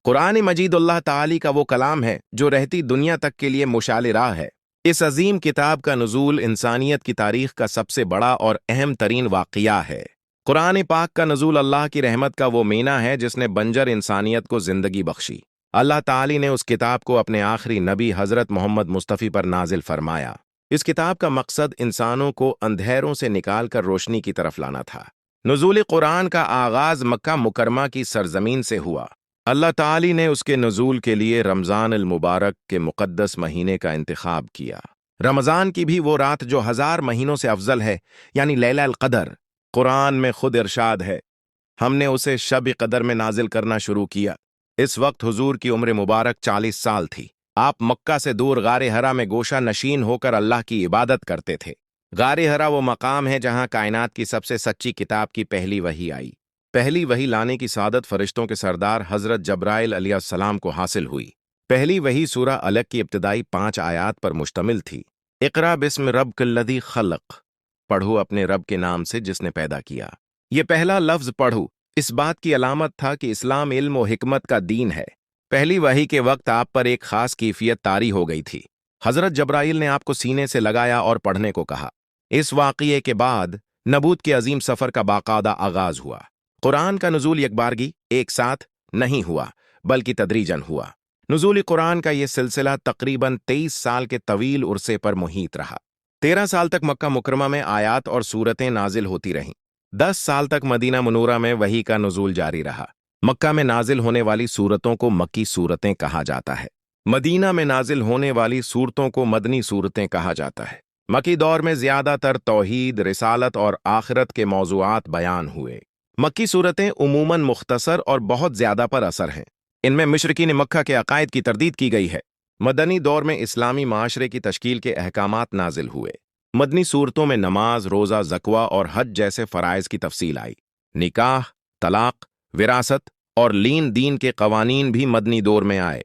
قرآن مجید اللہ تعالی کا وہ کلام ہے جو رہتی دنیا تک کے لیے مشعل راہ ہے۔ اس عظیم کتاب کا نزول انسانیت کی تاریخ کا سب سے بڑا اور اہم ترین واقعہ ہے۔ قرآن پاک کا نزول اللہ کی رحمت کا وہ مینہ ہے جس نے بنجر انسانیت کو زندگی بخشی۔ اللہ تعالی نے اس کتاب کو اپنے آخری نبی حضرت محمد مصطفی پر نازل فرمایا۔ اس کتاب کا مقصد انسانوں کو اندھیروں سے نکال کر روشنی کی طرف لانا تھا۔ نزول قرآن کا آغاز مکہ مکرمہ کی سرزمین سے ہوا۔ اللہ تعالی نے اس کے نزول کے لیے رمضان المبارک کے مقدس مہینے کا انتخاب کیا۔ رمضان کی بھی وہ رات جو 1000 مہینوں سے افضل ہے، یعنی لیلہ القدر۔ قرآن میں خود ارشاد ہے، ہم نے اسے شب قدر میں نازل کرنا شروع کیا۔ اس وقت حضور کی عمر مبارک 40 سال تھی۔ آپ مکہ سے دور غار حرا میں گوشہ نشین ہو کر اللہ کی عبادت کرتے تھے۔ غار حرا وہ مقام ہے جہاں کائنات کی سب سے سچی کتاب کی پہلی وحی آئی۔ پہلی وحی لانے کی سعادت فرشتوں کے سردار حضرت جبرائیل علیہ السلام کو حاصل ہوئی۔ پہلی وحی سورہ علق کی ابتدائی 5 آیات پر مشتمل تھی۔ اقرا بسم ربک الذی خلق، پڑھو اپنے رب کے نام سے جس نے پیدا کیا۔ یہ پہلا لفظ پڑھو اس بات کی علامت تھا کہ اسلام علم و حکمت کا دین ہے۔ پہلی وحی کے وقت آپ پر ایک خاص کیفیت طاری ہو گئی تھی۔ حضرت جبرائیل نے آپ کو سینے سے لگایا اور پڑھنے کو کہا۔ اس واقعے کے بعد نبوت کے عظیم سفر کا باقاعدہ آغاز ہوا۔ قرآن کا نزول یکبارگی ایک ساتھ نہیں ہوا بلکہ تدریجاً ہوا۔ نزول قرآن کا یہ سلسلہ تقریباً 23 سال کے طویل عرصے پر محیط رہا۔ 13 سال تک مکہ مکرمہ میں آیات اور سورتیں نازل ہوتی رہیں۔ 10 سال تک مدینہ منورہ میں وحی کا نزول جاری رہا۔ مکہ میں نازل ہونے والی سورتوں کو مکی سورتیں کہا جاتا ہے۔ مدینہ میں نازل ہونے والی سورتوں کو مدنی سورتیں کہا جاتا ہے۔ مکی دور میں زیادہ تر توحید، رسالت اور آخرت کے موضوعات بیان ہوئے۔ مکی سورتیں عموماً مختصر اور بہت زیادہ پر اثر ہیں۔ ان میں مشرکین مکہ کے عقائد کی تردید کی گئی ہے۔ مدنی دور میں اسلامی معاشرے کی تشکیل کے احکامات نازل ہوئے۔ مدنی صورتوں میں نماز، روزہ، زکوہ اور حج جیسے فرائض کی تفصیل آئی۔ نکاح، طلاق، وراثت اور لین دین کے قوانین بھی مدنی دور میں آئے۔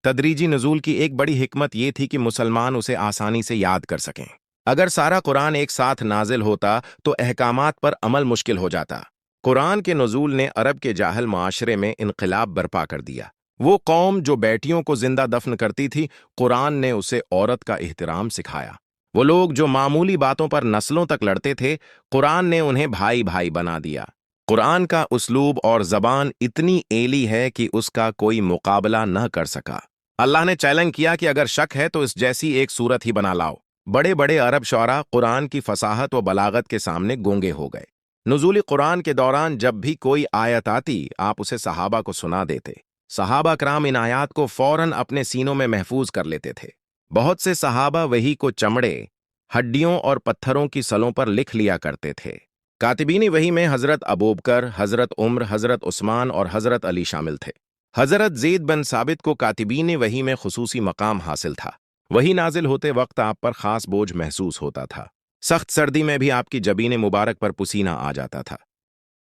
تدریجی نزول کی ایک بڑی حکمت یہ تھی کہ مسلمان اسے آسانی سے یاد کر سکیں۔ اگر سارا قرآن ایک ساتھ نازل ہوتا تو احکامات پر عمل مشکل ہو جاتا۔ قرآن کے نزول نے عرب کے جاہل معاشرے میں انقلاب برپا کر دیا۔ وہ قوم جو بیٹیوں کو زندہ دفن کرتی تھی، قرآن نے اسے عورت کا احترام سکھایا۔ وہ لوگ جو معمولی باتوں پر نسلوں تک لڑتے تھے، قرآن نے انہیں بھائی بھائی بنا دیا۔ قرآن کا اسلوب اور زبان اتنی ایلی ہے کہ اس کا کوئی مقابلہ نہ کر سکا۔ اللہ نے چیلنج کیا کہ اگر شک ہے تو اس جیسی ایک صورت ہی بنا لاؤ۔ بڑے بڑے عرب شعراء قرآن کی فصاحت و بلاغت کے سامنے گونگے ہو گئے۔ نزول قرآن کے دوران جب بھی کوئی آیت آتی، آپ اسے صحابہ کو سنا دیتے۔ صحابہ کرام ان آیات کو فوراً اپنے سینوں میں محفوظ کر لیتے تھے۔ بہت سے صحابہ وحی کو چمڑے، ہڈیوں اور پتھروں کی سلوں پر لکھ لیا کرتے تھے۔ کاتبین وحی میں حضرت ابوبکر، حضرت عمر، حضرت عثمان اور حضرت علی شامل تھے۔ حضرت زید بن ثابت کو کاتبین وحی میں خصوصی مقام حاصل تھا۔ وحی نازل ہوتے وقت آپ پر خاص بوجھ محسوس ہوتا تھا۔ سخت سردی میں بھی آپ کی جبین مبارک پر پسینہ آ جاتا تھا۔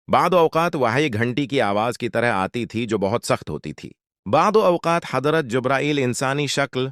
بعض اوقات وحی گھنٹی کی آواز کی طرح آتی تھی جو بہت سخت ہوتی تھی۔ بعض اوقات حضرت جبرائیل انسانی شکل،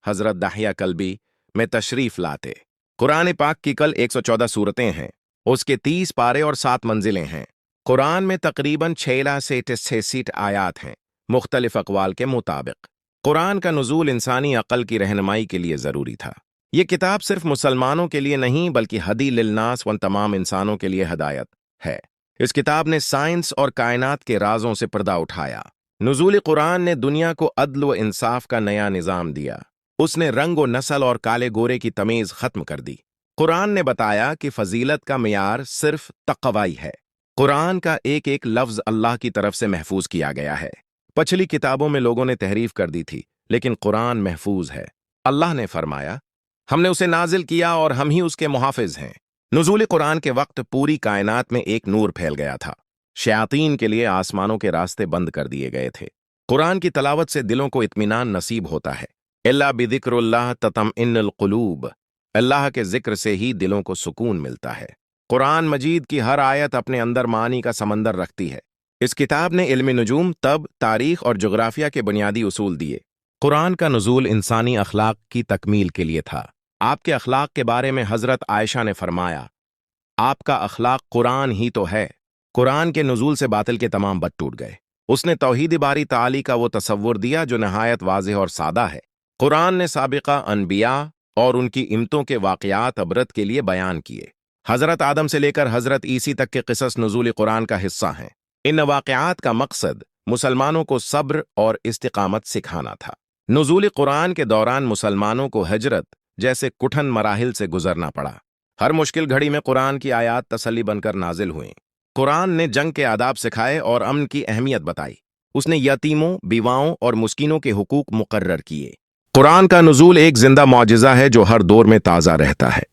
حضرت دحیہ کلبی میں تشریف لاتے۔ قرآن پاک کی کل 114 سورتیں ہیں۔ اس کے 30 پارے اور 7 منزلیں ہیں۔ قرآن میں تقریباً 6 سے 66 آیات ہیں، مختلف اقوال کے مطابق۔ قرآن کا نزول انسانی عقل کی رہنمائی کے لیے ضروری تھا۔ یہ کتاب صرف مسلمانوں کے لیے نہیں بلکہ ہدی للناس و تمام انسانوں کے لیے ہدایت ہے۔ اس کتاب نے سائنس اور کائنات کے رازوں سے پردہ اٹھایا۔ نزول قرآن نے دنیا کو عدل و انصاف کا نیا نظام دیا۔ اس نے رنگ و نسل اور کالے گورے کی تمیز ختم کر دی۔ قرآن نے بتایا کہ فضیلت کا معیار صرف تقوی ہے۔ قرآن کا ایک ایک لفظ اللہ کی طرف سے محفوظ کیا گیا ہے۔ پچھلی کتابوں میں لوگوں نے تحریف کر دی تھی، لیکن قرآن محفوظ ہے۔ اللہ نے فرمایا، ہم نے اسے نازل کیا اور ہم ہی اس کے محافظ ہیں۔ نزول قرآن کے وقت پوری کائنات میں ایک نور پھیل گیا تھا۔ شیاطین کے لیے آسمانوں کے راستے بند کر دیے گئے تھے۔ قرآن کی تلاوت سے دلوں کو اطمینان نصیب ہوتا ہے۔ الا بذکر اللہ تطمئن القلوب، اللہ کے ذکر سے ہی دلوں کو سکون ملتا ہے۔ قرآن مجید کی ہر آیت اپنے اندر معانی کا سمندر رکھتی ہے۔ اس کتاب نے علم نجوم، طب، تاریخ اور جغرافیہ کے بنیادی اصول دیے۔ قرآن کا نزول انسانی اخلاق کی تکمیل کے لیے تھا۔ آپ کے اخلاق کے بارے میں حضرت عائشہ نے فرمایا، آپ کا اخلاق قرآن ہی تو ہے۔ قرآن کے نزول سے باطل کے تمام بت ٹوٹ گئے۔ उसने तौहीद बारी ताली का वो तसव्वुर दिया जो नहायत वाज़ेह और सादा है। कुरान ने साबिका अनबिया और उनकी इम्मतों के वाक़यात अबरत के लिए बयान किए। हज़रत आदम से लेकर हज़रत ईसी तक के क़िसस नुज़ूल कुरान का हिस्सा हैं। इन वाक़यात का मकसद मुसलमानों को सब्र और इस्तिक़ामत सिखाना था। नुज़ूल कुरान के दौरान मुसलमानों को हिजरत जैसे कुठन मराहिल से गुजरना पड़ा। हर मुश्किल घड़ी में कुरान की आयात तसल्ली बनकर नाजिल हुई। कुरान ने जंग के आदाब सिखाए और अमन की अहमियत बताई। उसने यतीमों, बीवाओं और मुस्किनों के हुकूक मुकर्रर किए। कुरान का नुज़ूल एक जिंदा मौजिज़ा है जो हर दौर में ताज़ा रहता है।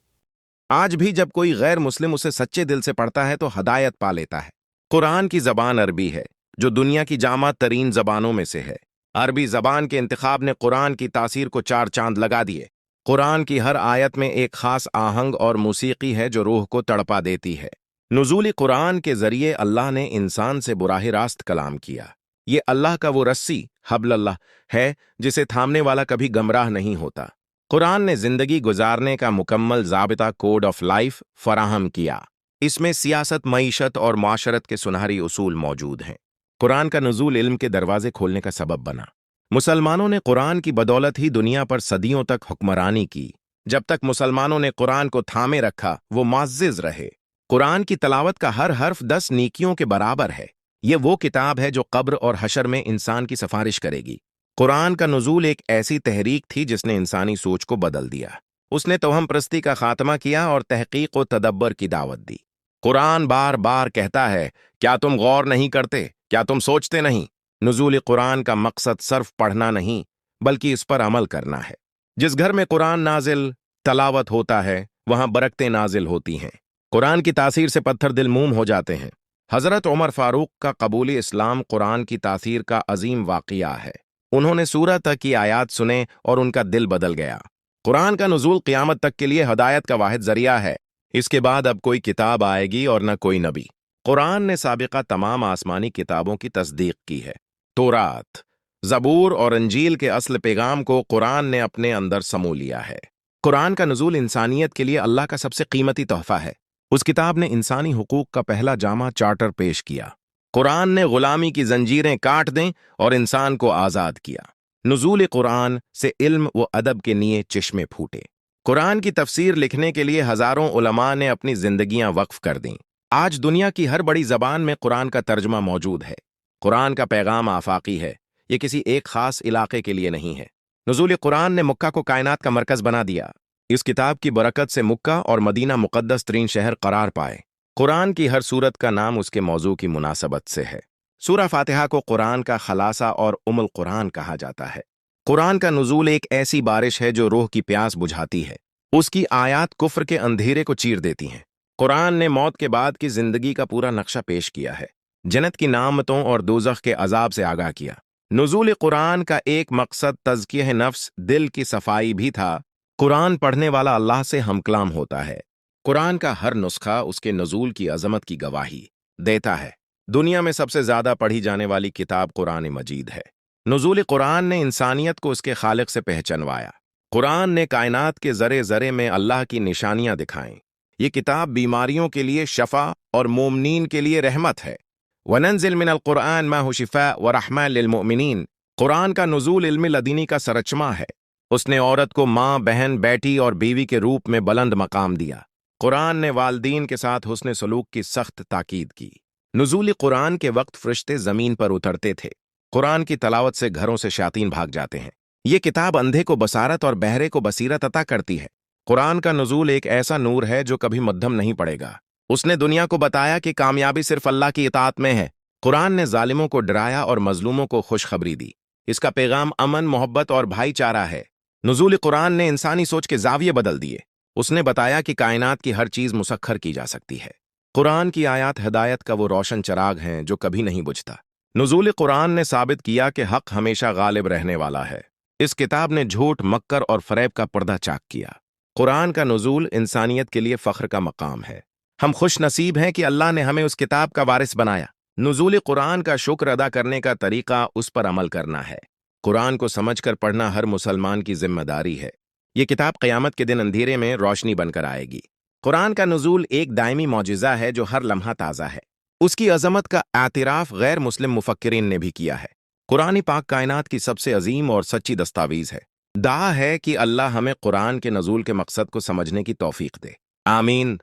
आज भी जब कोई गैर मुस्लिम उसे सच्चे दिल से पढ़ता है तो हदायत पा लेता है। कुरान की ज़बान अरबी है, जो दुनिया की जामा तरीन ज़बानों में से है। अरबी ज़बान के इंतखाब ने कुरान की तासीर को चार चांद लगा दिए। कुरान की हर आयत में एक खास आहंग और मूसीकी है जो रूह को तड़पा देती है। नुज़ूल कुरान के ज़रिए अल्लाह ने इंसान से बुराह रास्त कलाम किया। ये अल्लाह का वो रस्सी हब्लल्लाह है जिसे थामने वाला कभी गमराह नहीं होता। कुरान ने ज़िंदगी गुजारने का मुकम्मल ज़ाबिता कोड ऑफ लाइफ फराहम किया। इसमें सियासत, मईशत और माशरत के सुनहरी उसूल मौजूद हैं। कुरान का नुज़ूल इल्म के दरवाजे खोलने का सबब बना। मुसलमानों ने कुरान की बदौलत ही दुनिया पर सदियों तक हुक्मरानी की। जब तक मुसलमानों ने कुरान को थामे रखा वो मुअज़्ज़िज़ रहे। कुरान की तलावत का हर हर्फ 10 नेकियों के बराबर है। ये वो किताब है जो कब्र और हशर में इंसान की सिफारिश करेगी। कुरान का नुज़ूल एक ऐसी तहरीक थी जिसने इंसानी सोच को बदल दिया। उसने तौहम परस्ती का खात्मा किया और तहकीक व तदब्बर की दावत दी। कुरान बार बार कहता है, क्या तुम गौर नहीं करते, क्या तुम सोचते नहीं? नुज़ूल कुरान का मकसद सिर्फ पढ़ना नहीं बल्कि इस पर अमल करना है। जिस घर में कुरान नाजिल तलावत होता है वहां बरकतें नाजिल होती हैं। कुरान की तासीर से पत्थर दिल मूम हो जाते हैं। हज़रत उमर फारूक का कबूल इस्लाम कुरान की तासीर का अजीम वाक़िया है। उन्होंने सूरह तक की आयात सुने और उनका दिल बदल गया। कुरान का नुज़ूल क़यामत तक के लिए हदायत का वाहिद ज़रिया है। इसके बाद अब कोई किताब आएगी और न कोई नबी। कुरान ने साबिका तमाम आसमानी किताबों की तस्दीक की है। तौरात, ज़बूर और इंजील के असल पैगाम को कुरान ने अपने अंदर समो लिया है। कुरान का नुज़ूल इंसानियत के लिए अल्लाह का सबसे कीमती तोहफा है। उस किताब ने इंसानी हुकूक का पहला जामा चार्टर पेश किया। कुरान ने गुलामी की जंजीरें काट दें और इंसान को आज़ाद किया। नुज़ूल कुरान से इल्म व अदब के लिए चिश्मे फूटे। कुरान की तफसीर लिखने के लिए हज़ारों उलमा ने अपनी ज़िंदगियां वक्फ कर दीं। आज दुनिया की हर बड़ी ज़बान में कुरान का तर्जुमा मौजूद है। कुरान का पैगाम आफाकी है, ये किसी एक खास इलाके के लिए नहीं है। नुज़ूल कुरान ने मक्का को कायनात का मरकज़ बना दिया। इस किताब की बरकत से मक्का और मदीना मुक़द्दस तरीन शहर करार पाए। कुरान की हर सूरत का नाम उसके मौजू की मुनासबत से है। सूरह फातिहा को कुरान का खलासा और उमुल कुरान कहा जाता है। कुरान का नुज़ूल एक ऐसी बारिश है जो रूह की प्यास बुझाती है। उसकी आयात कुफ्र के अंधेरे को चीर देती हैं। कुरान ने मौत के बाद की जिंदगी का पूरा नक्शा पेश किया है। जन्नत की नामतों और दोज़ख के अजाब से आगाह किया। नुज़ूल कुरान का एक मकसद तज़किया नफ्स, दिल की सफाई भी था। कुरान पढ़ने वाला अल्लाह से हमकलाम होता है। कुरान का हर नुस्खा उसके नुज़ूल की अजमत की गवाही देता है। दुनिया में सबसे ज़्यादा पढ़ी जाने वाली किताब कुरान मजीद है। नुज़ूल कुरान ने इंसानियत को उसके खालिक से पहचानवाया। कुरान ने कायनात के ज़रे ज़रे में अल्लाह की निशानियां दिखाईं। ये किताब बीमारियों के लिए शफा और मोमिनीन के लिए रहमत है। वनंज़िल मिनल कुरान मा हुवा शिफा व रहमा लिल मोमिनीन। कुरान का नुज़ूल इल्म लदीनी का सरचमा है। उसने औरत को माँ, बहन, बेटी और बीवी के रूप में बुलंद मकाम दिया। कुरान ने वालदीन के साथ हुस्न सलूक की सख्त ताकीद की। नुज़ूल कुरान के वक्त फरिश्ते ज़मीन पर उतरते थे। कुरान की तलावत से घरों से शायातीन भाग जाते हैं। ये किताब अंधे को बसारत और बहरे को बसीरत अता करती है। कुरान का नुज़ूल एक ऐसा नूर है जो कभी मद्धम नहीं पड़ेगा। उसने दुनिया को बताया कि कामयाबी सिर्फ अल्लाह की इताअत में है। कुरान ने जालिमों को डराया और मजलूमों को खुशखबरी दी। इसका पैगाम अमन, मोहब्बत और भाईचारा है। नुज़ूल कुरान ने इंसानी सोच के जाविये बदल दिए। उसने बताया कि कायनात की हर चीज़ मुसख्खर की जा सकती है। कुरान की आयात हिदायत का वो रोशन चराग हैं जो कभी नहीं बुझता। नुज़ूल कुरान ने साबित किया कि हक हमेशा गालिब रहने वाला है। इस किताब ने झूठ, मक्कर और फरेब का पर्दा चाक किया। कुरान का नुज़ूल इंसानियत के लिए फ़ख्र का मकाम है। हम खुश नसीब हैं कि अल्लाह ने हमें उस किताब का वारिस बनाया। नुज़ूल कुरान का शुक्र अदा करने का तरीक़ा उस पर अमल करना है। कुरान को समझकर पढ़ना हर मुसलमान की जिम्मेदारी है। ये किताब क़यामत के दिन अंधेरे में रोशनी बनकर आएगी। कुरान का नुज़ूल एक दायमी मौजिज़ा है जो हर लम्हा ताज़ा है। اس کی عظمت کا اعتراف غیر مسلم مفکرین نے بھی کیا ہے۔ قرآن پاک کائنات کی سب سے عظیم اور سچی دستاویز ہے۔ دعا ہے کہ اللہ ہمیں قرآن کے نزول کے مقصد کو سمجھنے کی توفیق دے۔ آمین۔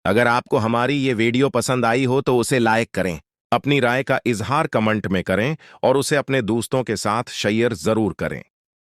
اگر آپ کو ہماری یہ ویڈیو پسند آئی ہو تو اسے لائک کریں، اپنی رائے کا اظہار کمنٹ میں کریں اور اسے اپنے دوستوں کے ساتھ شیئر ضرور کریں۔